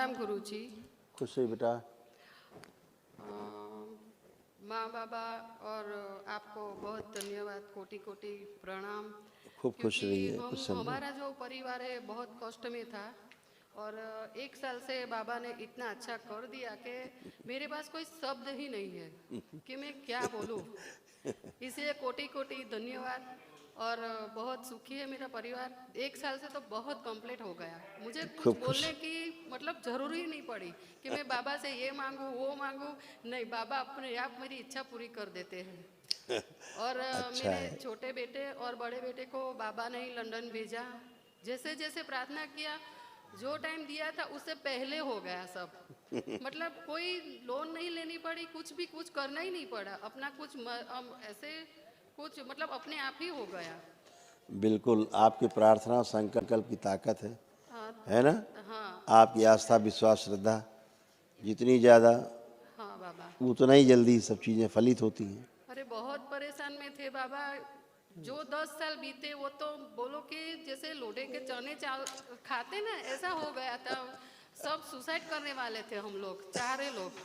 राम गुरुजी। खुश रही बेटा। माँ बाबा और आपको बहुत धन्यवाद, कोटि कोटि प्रणाम। खूब खुश क्योंकि रहिए, खुश रहिए। हमारा जो परिवार है बहुत कष्ट में था और 1 साल से बाबा ने इतना अच्छा कर दिया कि मेरे पास कोई शब्द ही नहीं है कि मैं क्या बोलूँ। इसलिए कोटि कोटि धन्यवाद। और बहुत सुखी है मेरा परिवार। 1 साल से तो बहुत कंप्लीट हो गया, मुझे कुछ खूब खुश। बोलने की मतलब जरूरी ही नहीं पड़ी कि मैं बाबा से ये मांगू वो मांगू। नहीं, बाबा अपने आप मेरी इच्छा पूरी कर देते हैं। और अच्छा मेरे है। छोटे बेटे और बड़े बेटे को बाबा ने ही लंदन भेजा। जैसे जैसे प्रार्थना किया, जो टाइम दिया था उससे पहले हो गया सब। मतलब कोई लोन नहीं लेनी पड़ी, कुछ करना ही नहीं पड़ा, अपना कुछ ऐसे कुछ मतलब अपने आप ही हो गया। बिल्कुल आपकी प्रार्थना और संकल्प की ताकत हाँ। है ना। हाँ। आपकी आस्था विश्वास श्रद्धा जितनी ज़्यादा हाँ बाबा। उतना ही जल्दी सब चीज़ें फलित होती हैं। अरे बहुत परेशान में थे बाबा। जो 10 साल बीते वो तो बोलो कि जैसे लोटे के चने चाल खाते ना, ऐसा हो गया था। सब सुसाइड करने वाले थे हम लोग, चारे लोग।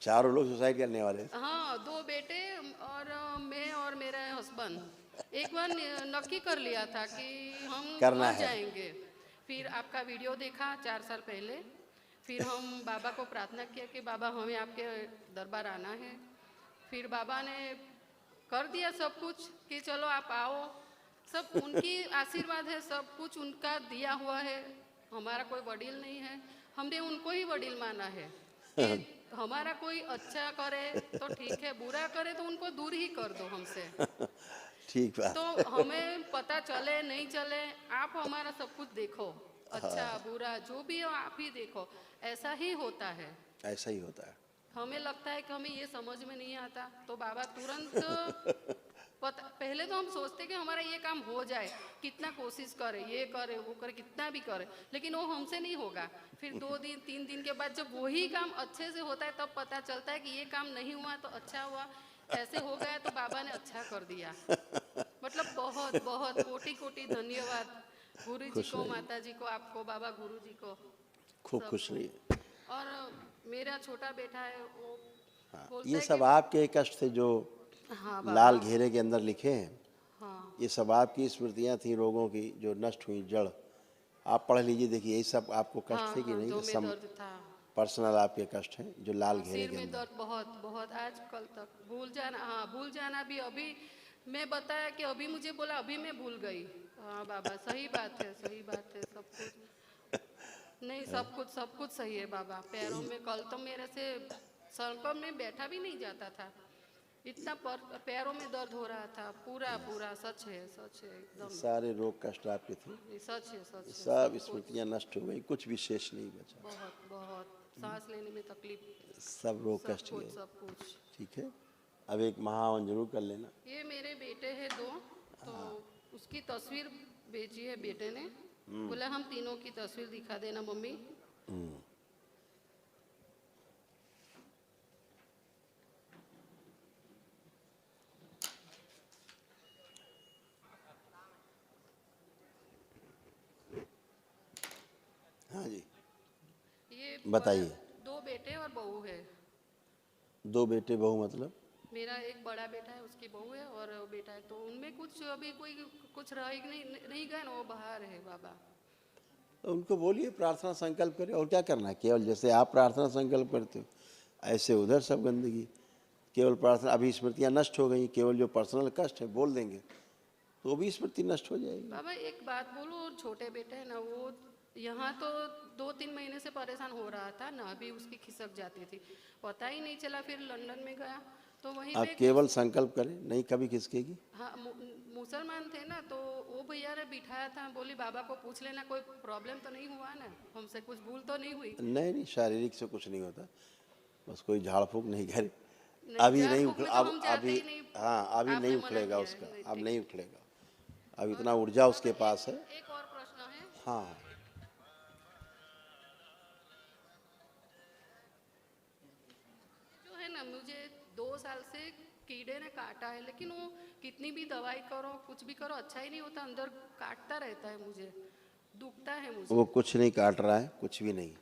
चारों लोग सुसाइड करने वाले थे। हाँ, 2 बेटे और मैं और मेरा हस्बैंड एक बार नक्की कर लिया था कि हम करना मर है। जाएंगे। फिर आपका वीडियो देखा 4 साल पहले। फिर हम बाबा को प्रार्थना किया कि बाबा हमें आपके दरबार आना है। फिर बाबा ने कर दिया सब कुछ कि चलो आप आओ। सब उनकी आशीर्वाद है, सब कुछ उनका दिया हुआ है। हमारा कोई वडील नहीं है, हमने उनको ही वडील माना है कि हमारा कोई अच्छा करे तो ठीक है, बुरा करे तो उनको दूर ही कर दो हमसे। ठीक बात। तो हमें पता चले नहीं चले, आप हमारा सब कुछ देखो, अच्छा बुरा जो भी हो आप ही देखो। ऐसा ही होता है। ऐसा ही होता है। हमें लगता है कि हमें ये समझ में नहीं आता तो बाबा तुरंत पहले तो हम सोचते कि हमारा ये काम हो जाए, कितना कोशिश करे, ये करे वो करे, कितना भी करे, लेकिन वो हमसे नहीं होगा। फिर 2 दिन 3 दिन के बाद जब वही काम अच्छे से होता है तब पता चलता है कि ये काम नहीं हुआ तो अच्छा हुआ, ऐसे हो गया तो बाबा ने अच्छा कर दिया। मतलब बहुत बहुत कोटि कोटि धन्यवाद गुरु जी खुश को, रहिए, माता जी को, आपको, बाबा गुरु जी को, खूब खुश सबको। रहिए। और मेरा छोटा बेटा है वो बोलता ये है कि सब आपके कष्ट थे जो हाँ लाल बाबा। घेरे के अंदर लिखे हैं। हाँ। ये सब आपकी स्मृतियाँ थी रोगों की जो नष्ट हुई जड़। आप पढ़ लीजिए, देखिए यही सब आपको कष्ट हाँ थे कि हाँ, नहीं। दो ये में सब दर्द था। पर्सनल आपके कष्ट हैं जो लाल हाँ, घेरे सिर के में अंदर। दर्द बहुत बहुत, आज कल तक भूल जाना। हाँ, भूल जाना भी अभी मैं बताया कि अभी मुझे बोला अभी मैं भूल गई। हाँ बाबा, सही बात है, सही बात है, सब कुछ नहीं, सब कुछ सही है बाबा। पैरों में कल तो मेरे से सड़कों में बैठा भी नहीं जाता था, इतना पैरों में दर्द हो रहा था। पूरा पूरा सच है, सच है एकदम। सारे रोग कष्ट आपके थे। ये सच है, सच है, सब सब कुछ। स्मृतियाँ नष्ट हो गई, कुछ विशेष नहीं बचा। बहुत बहुत सांस लेने में तकलीफ, सब रोग सब कष्ट कुछ गए। सब कुछ। ठीक है, अब एक महावन जरूर कर लेना। ये मेरे बेटे हैं 2, तो उसकी तस्वीर भेजी है बेटे ने, बोला हम तीनों की तस्वीर दिखा देना मम्मी। हाँ जी, ये बताइए। 2 बेटे और बहू है। 2 बेटे बहू मतलब? मेरा एक बड़ा बेटा है, उसकी बहू है और बेटा है, तो उनमें कुछ अभी कोई कुछ रह ही नहीं गया ना, वो बाहर है बाबा। तो उनको बोलिए प्रार्थना संकल्प करें, और क्या करना है। केवल जैसे आप प्रार्थना संकल्प करते हो ऐसे उधर सब गंदगी। केवल प्रार्थना, अभी स्मृतियाँ नष्ट हो गई, केवल जो पर्सनल कष्ट है बोल देंगे तो वो भी स्मृति नष्ट हो जाएगी। बाबा एक बात बोलो, छोटे बेटे है ना वो यहाँ तो 2-3 महीने से परेशान हो रहा था ना, अभी उसकी खिसक जाती थी, पता ही नहीं चला। फिर लंदन में गया तो वहीं पे आप केवल संकल्प करें, नहीं कभी खिसकेगी। हाँ मुसलमान थे ना, तो वो भैया ने बिठाया था, बोली बाबा को पूछ लेना कोई प्रॉब्लम तो नहीं हुआ ना, हमसे कुछ भूल तो नहीं हुई। नहीं नहीं, शारीरिक से कुछ नहीं होता, बस कोई झाड़ फूक नहीं करे। नहीं, अभी झाड़ नहीं फूक उखड़, में तो अब हम जाते अभी, ही नहीं। हाँ अभी नहीं आपने मना उखड़ेगा किया उसका, है, नहीं अब ठीक नहीं है। उखड़ेगा। अब और इतना ऊर्जा बाबा उसके पास है। एक और प्रश्न है। हाँ, जो है ना, मुझे 2 साल से कीड़े ने काटा है, लेकिन वो कितनी भी दवाई करो कुछ भी करो अच्छा ही नहीं होता, अंदर काटता रहता है, मुझे दुखता है मुझे। वो कुछ नहीं काट रहा है, कुछ भी नहीं।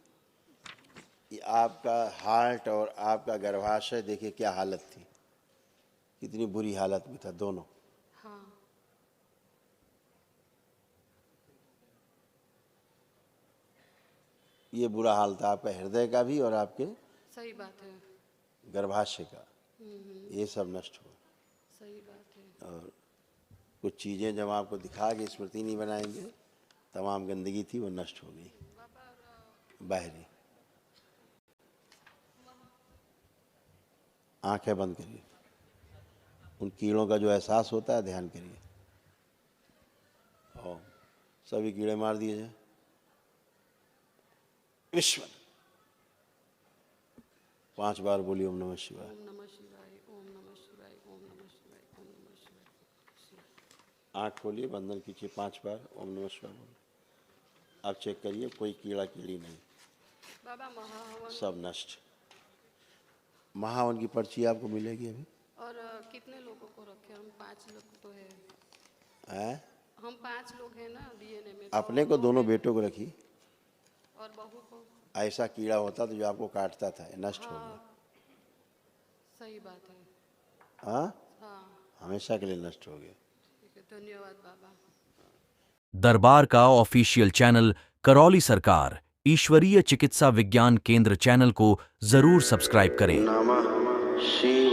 कि आपका हार्ट और आपका गर्भाशय देखिए क्या हालत थी, कितनी बुरी हालत में था दोनों। हाँ। ये बुरा हाल था आपका हृदय का भी और आपके सही बात है। गर्भाशय का, ये सब नष्ट हुआ। सही बात है। और कुछ चीज़ें जब आपको दिखा के स्मृति नहीं बनाएंगे, तमाम गंदगी थी वो नष्ट हो गई बाहरी। आंखें बंद करिए, उन कीड़ों का जो एहसास होता है ध्यान करिए। और सभी कीड़े मार दिए जाए। ईश्वर 5 बार बोलिए ओम नमः शिवाय। ओम नमः शिवाय, ओम नमः शिवाय, ओम नमः शिवाय, ओम नमः शिवाय। आँख खोलिए, बंधन कीजिए 5 बार, ओम नमः शिवाय बोलिए। आप चेक करिए, कोई कीड़ा कीड़ी नहीं, बाबा महाहवन सब नष्ट। महाहवन की पर्ची आपको मिलेगी अभी। और कितने लोगों को रखे? हम 5 लोग तो है। हैं? हम 5 लोग हैं ना डीएनए में। अपने को, दोनों बेटों को रखी। और बहू को। ऐसा कीड़ा होता तो जो आपको काटता था, ये नष्ट हो गया। सही बात है। हाँ, हाँ हमेशा के लिए नष्ट हो गया। ठीक है, धन्यवाद बाबा। दरबार का ऑफिशियल चैनल करौली सरकार ईश्वरीय चिकित्सा विज्ञान केंद्र चैनल को जरूर सब्सक्राइब करें। नमः शिवाय।